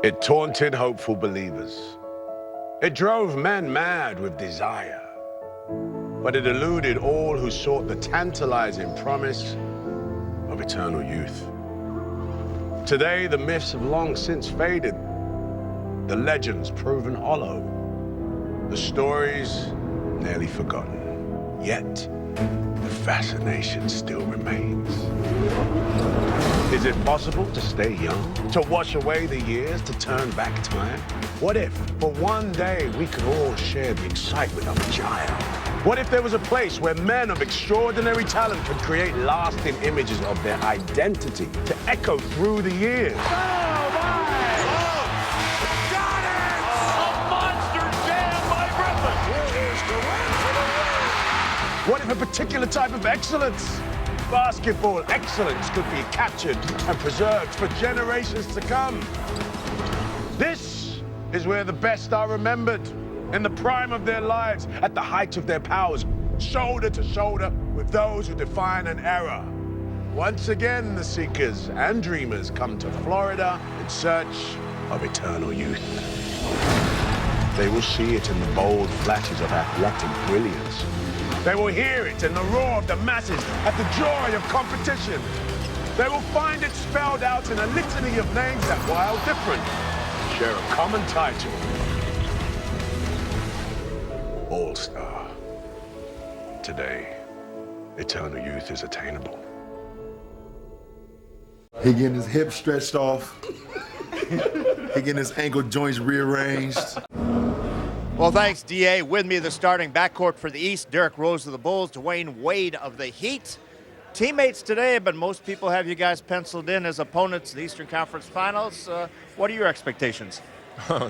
It taunted hopeful believers. It drove men mad with desire. But it eluded all who sought the tantalizing promise of eternal youth. Today, the myths have long since faded. The legends proven hollow. The stories nearly forgotten. Yet, the fascination still remains. Is it possible to stay young? To wash away the years? To turn back time? What if, for one day, we could all share the excitement of a child? What if there was a place where men of extraordinary talent could create lasting images of their identity to echo through the years? What if a particular type of excellence, basketball excellence, could be captured and preserved for generations to come? This is where the best are remembered, in the prime of their lives, at the height of their powers, shoulder to shoulder with those who define an era. Once again, the seekers and dreamers come to Florida in search of eternal youth. They will see it in the bold flashes of athletic brilliance. They will hear it in the roar of the masses at the joy of competition. They will find it spelled out in a litany of names that, while different, share a common title. All-Star. Today, eternal youth is attainable. He getting his hips stretched off. He getting his ankle joints rearranged. Well, thanks, D.A. With me, the starting backcourt for the East, Derrick Rose of the Bulls, Dwayne Wade of the Heat. Teammates today, but most people have you guys penciled in as opponents in the Eastern Conference Finals. What are your expectations?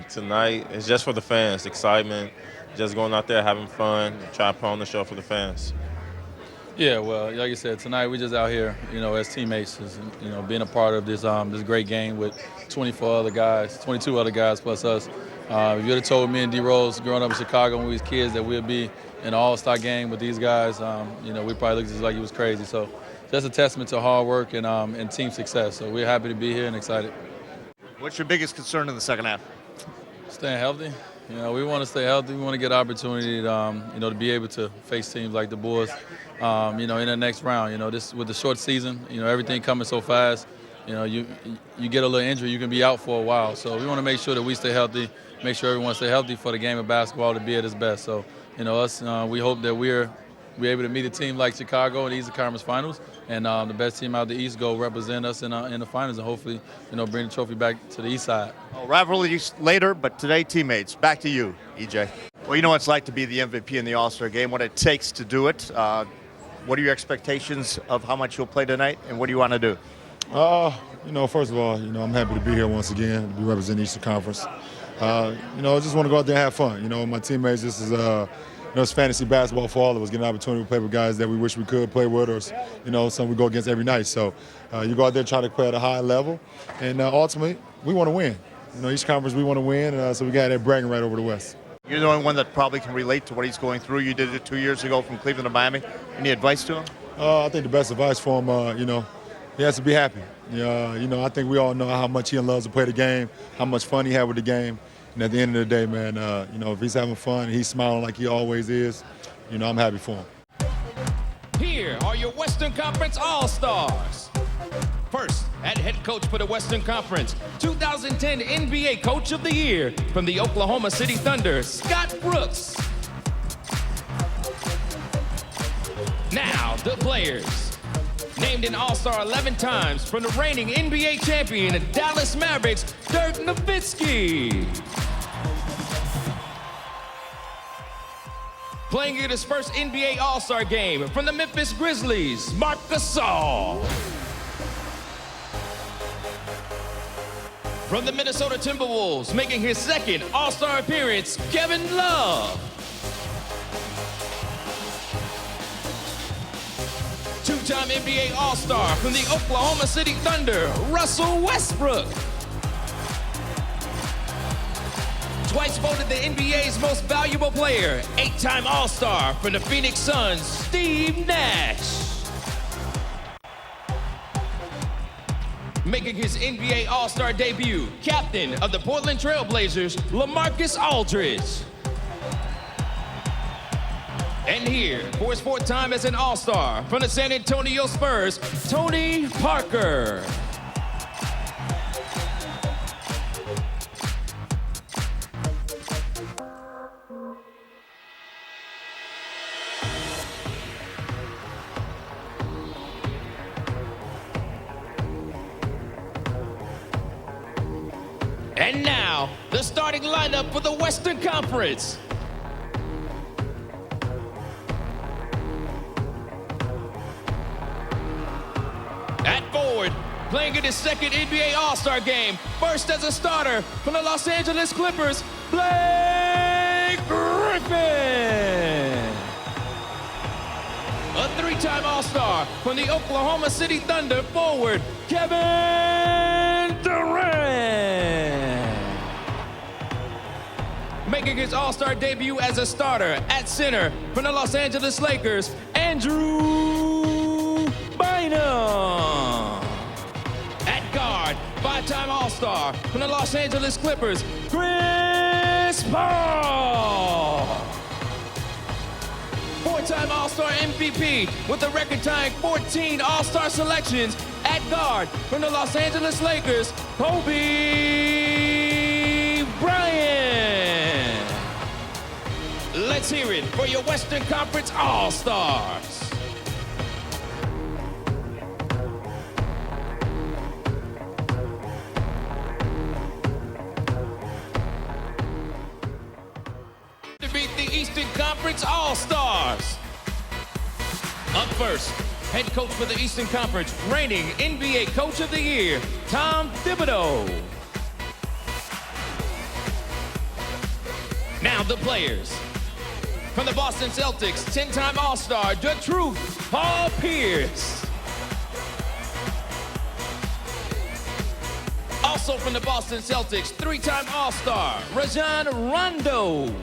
Tonight, it's just for the fans, excitement, just going out there having fun, try to put on the show for the fans. Yeah, well, like you said, tonight we just out here, as teammates, being a part of this this great game with 22 other guys plus us. If you'd have told me and D Rose growing up in Chicago when we was kids that we'd be in an all-star game with these guys, we probably looked just like he was crazy. So just a testament to hard work and team success. So we're happy to be here and excited. What's your biggest concern in the second half? Staying healthy. We want to stay healthy. We want to get opportunity to be able to face teams like the Bulls, in the next round. This with the short season, everything coming so fast. You get a little injury, you can be out for a while. So we want to make sure that we stay healthy, make sure everyone stay healthy for the game of basketball to be at its best. So, we hope that we're able to meet a team like Chicago in the Eastern Conference Finals, and the best team out of the East go represent us in the finals and hopefully, bring the trophy back to the East side. Well, rivalry later, but today teammates. Back to you, EJ. Well, you know what it's like to be the MVP in the All-Star game, what it takes to do it. What are your expectations of how much you'll play tonight, and what do you want to do? First of all, I'm happy to be here once again, to be representing the Eastern Conference. I just want to go out there and have fun. My teammates, this is, it's fantasy basketball for all of us, getting an opportunity to play with guys that we wish we could play with, or, some we go against every night. So you go out there and try to play at a high level, and ultimately, we want to win. Each conference we want to win, so we got that bragging right over the West. You're the only one that probably can relate to what he's going through. You did it 2 years ago from Cleveland to Miami. Any advice to him? I think the best advice for him, he has to be happy. I think we all know how much he loves to play the game, how much fun he had with the game. And at the end of the day, man, if he's having fun and he's smiling like he always is, I'm happy for him. Here are your Western Conference All-Stars. First, at head coach for the Western Conference, 2010 NBA Coach of the Year from the Oklahoma City Thunder, Scott Brooks. Now, the players. Named an All-Star 11 times from the reigning NBA champion and Dallas Mavericks, Dirk Nowitzki. Playing in his first NBA All-Star game from the Memphis Grizzlies, Marc Gasol. From the Minnesota Timberwolves, making his second All-Star appearance, Kevin Love. Two-time NBA All-Star from the Oklahoma City Thunder, Russell Westbrook. Twice voted the NBA's most valuable player, 8-time All-Star from the Phoenix Suns, Steve Nash. making his NBA All-Star debut, captain of the Portland Trail Blazers, LaMarcus Aldridge. And here, for his 4th time as an All-Star, from the San Antonio Spurs, Tony Parker. And now, the starting lineup for the Western Conference. At forward, playing in his 2nd NBA All-Star game, first as a starter from the Los Angeles Clippers, Blake Griffin. A 3-time All-Star from the Oklahoma City Thunder, forward, Kevin Durant. Making his All-Star debut as a starter at center from the Los Angeles Lakers, Andrew Bynum. At guard, 5-time All-Star from the Los Angeles Clippers, Chris Paul. 4-time All-Star MVP with a record-tying 14 All-Star selections. At guard from the Los Angeles Lakers, Kobe Bryant. Let's hear it for your Western Conference All-Stars. To beat the Eastern Conference All-Stars. Up first, head coach for the Eastern Conference, reigning NBA Coach of the Year, Tom Thibodeau. Now the players. From the Boston Celtics, 10-time All-Star, the Truth, Paul Pierce. Also from the Boston Celtics, 3-time All-Star, Rajon Rondo.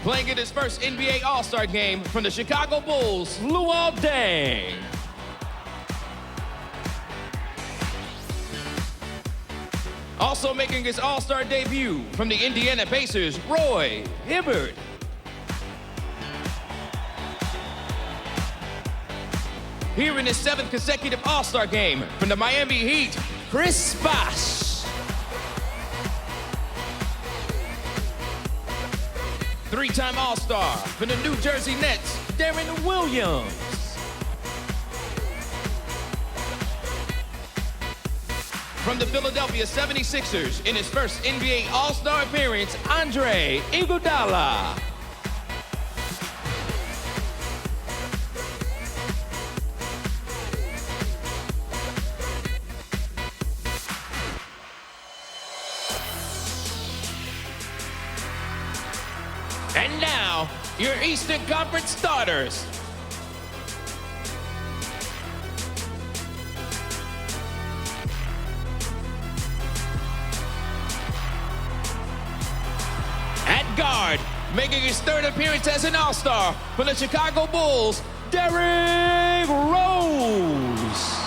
Playing in his first NBA All-Star game from the Chicago Bulls, Luol Deng. Also making his All-Star debut from the Indiana Pacers, Roy Hibbert. Here in his 7th consecutive All-Star game from the Miami Heat, Chris Bosh. 3-time All-Star from the New Jersey Nets, Darren Williams. From the Philadelphia 76ers, in his first NBA All-Star appearance, Andre Iguodala. And now, your Eastern Conference starters. At guard, making his 3rd appearance as an All-Star for the Chicago Bulls, Derrick Rose.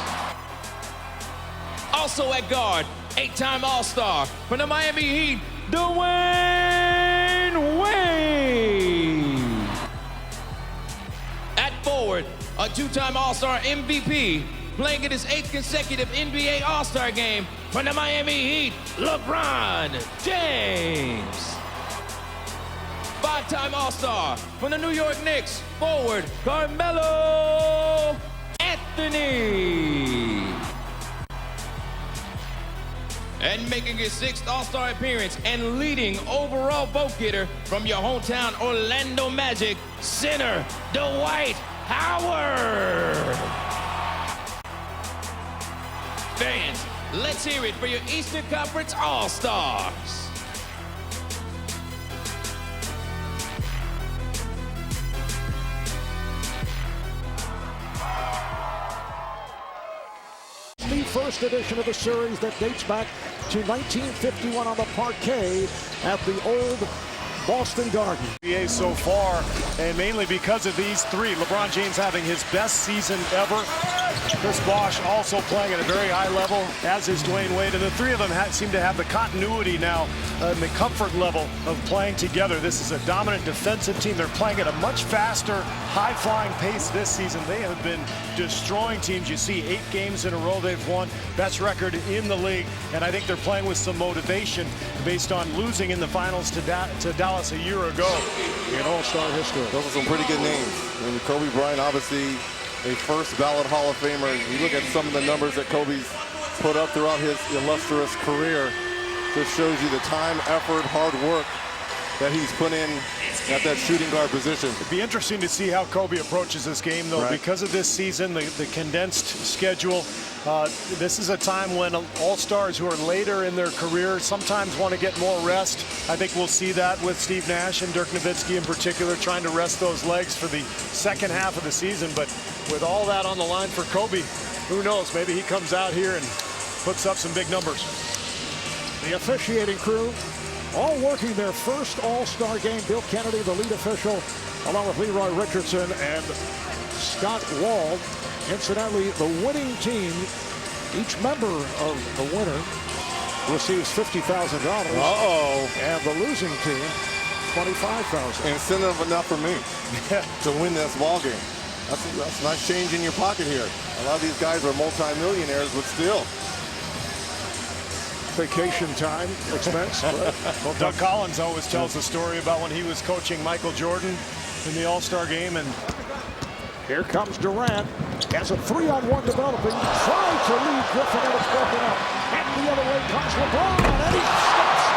Also at guard, 8-time All-Star from the Miami Heat, Dwayne Wade. At forward, a 2-time All-Star MVP, playing in his 8th consecutive NBA All-Star game from the Miami Heat, LeBron James. 5-time All-Star from the New York Knicks, forward, Carmelo Anthony. And making his 6th All-Star appearance and leading overall vote getter from your hometown Orlando Magic, center Dwight Howard. Fans, let's hear it for your Eastern Conference All-Stars. The first edition of the series that dates back to 1951 on the parquet at the old Boston Garden. NBA so far and mainly because of these three. LeBron James having his best season ever. Chris Bosh also playing at a very high level, as is Dwayne Wade. And the three of them seem to have the continuity now and the comfort level of playing together. This is a dominant defensive team. They're playing at a much faster, high-flying pace this season. They have been destroying teams. You see 8 games in a row they've won. Best record in the league. And I think they're playing with some motivation based on losing in the finals to Dallas a year ago in All-Star history. Those are some pretty good names. And Kobe Bryant, obviously a first ballot Hall of Famer. You look at some of the numbers that Kobe's put up throughout his illustrious career. Just shows you the time, effort, hard work that he's put in at that shooting guard position. It'd be interesting to see how Kobe approaches this game, though, because of this season, the condensed schedule. This is a time when all-stars who are later in their career sometimes want to get more rest. I think we'll see that with Steve Nash and Dirk Nowitzki in particular, trying to rest those legs for the second half of the season. But with all that on the line for Kobe, who knows? Maybe he comes out here and puts up some big numbers. The officiating crew all working their first All-Star game. Bill Kennedy, the lead official, along with Leroy Richardson and Scott Wald. Incidentally, the winning team, each member of the winner receives $50,000. And the losing team, $25,000. Incentive enough for me to win this ball game. That's a nice change in your pocket here. A lot of these guys are multi-millionaires, but still. Vacation time expense. Well, Doug Collins always tells the story about when he was coaching Michael Jordan in the All-Star game. And here comes Durant. Has a 3-on-1 developing. Tried to lead Griffin, and it's broken up. And the other way comes LeBron, and he stops.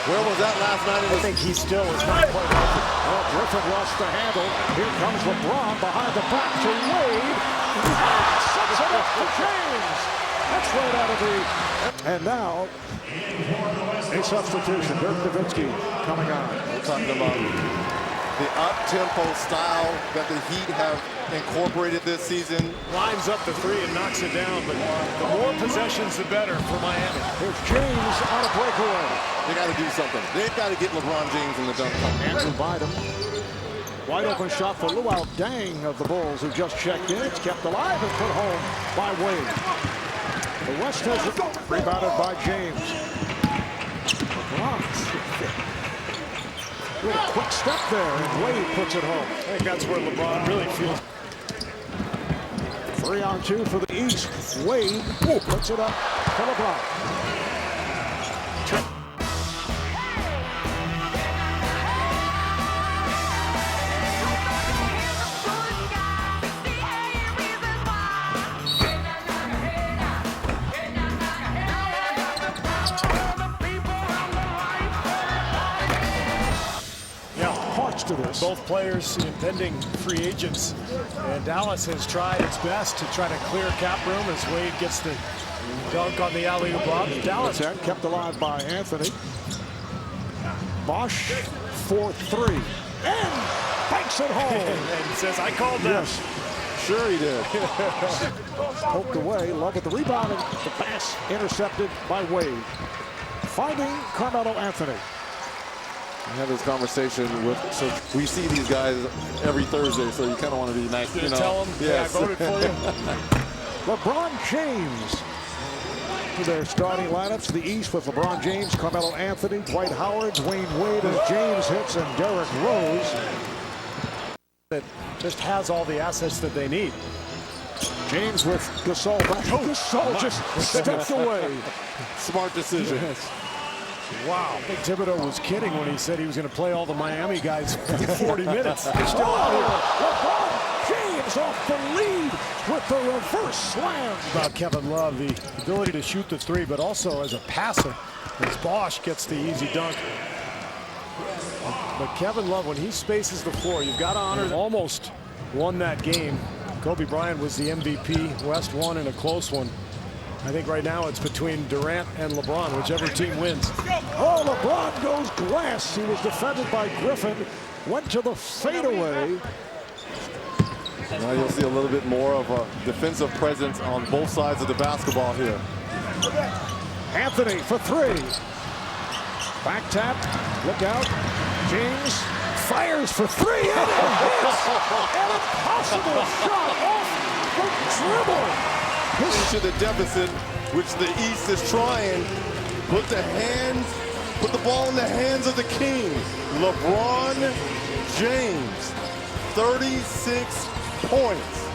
Where was that last night? I think he still is not quite healthy. Well, Griffin lost the handle. Here comes LeBron behind the back to Wade. Sets it up to James. That's right out of the... And now, a substitution. Dirk Nowitzki coming on. We're talking about the up-tempo style that the Heat have incorporated this season. Lines up the three and knocks it down, but the more possessions, the better for Miami. Here's James on a breakaway. They got to do something. They've got to get LeBron James in the dunk tank. Andrew Bynum. Wide open shot for Luol Deng of the Bulls, who just checked in. It's kept alive and put home by Wade. The West has it rebounded by James. LeBron. Little quick step there, and Wade puts it home. I think that's where LeBron really feels. 3-on-2 for the East. Wade puts it up for LeBron. To this. Both players impending free agents, and Dallas has tried its best to try to clear cap room as Wade gets the dunk on the alley-oop lob. Dallas kept alive by Anthony. Bosh for 3 and banks it home. And says, I called that. Yes, sure he did. Poked away. Love with the rebound, and the pass intercepted by Wade. Finding Carmelo Anthony. I have this conversation with, so we see these guys every Thursday, so you kind of want to be nice, you know. Tell them, yes. Yeah, I voted for you. LeBron James. Their starting lineups, the East with LeBron James, Carmelo Anthony, Dwight Howard, Dwayne Wade as James hits, and Derrick Rose. That just has all the assets that they need. James with Gasol back. Gasol just stepped away. Smart decision. Yes. Wow. I think Thibodeau was kidding when he said he was going to play all the Miami guys for 40 minutes. They're still out here. LeBron James off the lead with the reverse slam. About Kevin Love, the ability to shoot the 3, but also as a passer, as Bosh gets the easy dunk. But Kevin Love, when he spaces the floor, you've got to honor. Almost won that game. Kobe Bryant was the MVP. West won in a close one. I think right now it's between Durant and LeBron, whichever team wins. Oh, LeBron goes glass. He was defended by Griffin. Went to the fadeaway. Now you'll see a little bit more of a defensive presence on both sides of the basketball here. Anthony for 3. Back tap. Look out. James fires for three, and it hits! An impossible shot off the dribble! To the deficit, which the East is trying. Put the ball in the hands of the king, LeBron James. 36 points.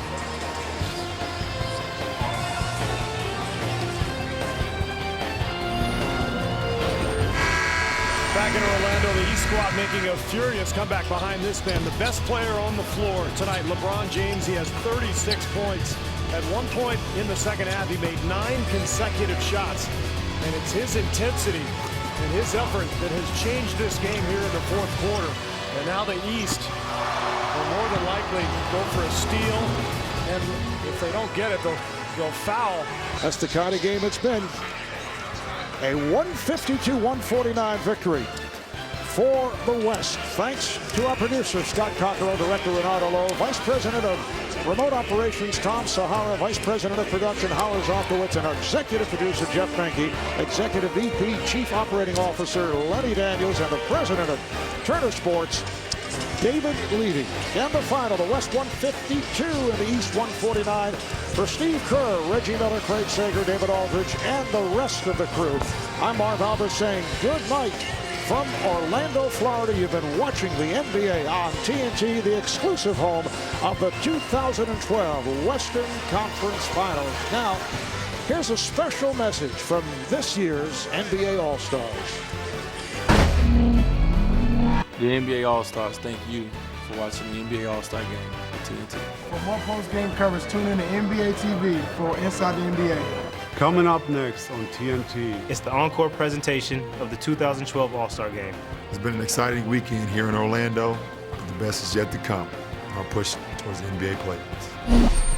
Back in Orlando, the East squad making a furious comeback behind this man. The best player on the floor tonight, LeBron James. He has 36 points. At one point in the second half, he made 9 consecutive shots. And it's his intensity and his effort that has changed this game here in the fourth quarter. And now the East will more than likely go for a steal. And if they don't get it, they'll foul. That's the kind of game it's been. A 152-149 victory for the West. Thanks to our producer, Scott Cockerell, director Renato Lowe, vice president of remote operations, Tom Sahara, vice president of production, Howard Zofkowitz, and our executive producer, Jeff Benke, executive VP, chief operating officer, Lenny Daniels, and the president of Turner Sports, David Levy. And the final, the West 152 and the East 149. For Steve Kerr, Reggie Miller, Craig Sager, David Aldridge, and the rest of the crew, I'm Marv Albert saying good night from Orlando, Florida. You've been watching the NBA on TNT, the exclusive home of the 2012 Western Conference Finals. Now, here's a special message from this year's NBA All-Stars. The NBA All-Stars, thank you for watching the NBA All-Star game on TNT. For more post-game coverage, tune in to NBA TV for Inside the NBA. Coming up next on TNT. It's the encore presentation of the 2012 All-Star Game. It's been an exciting weekend here in Orlando, but the best is yet to come. Our push towards the NBA playoffs.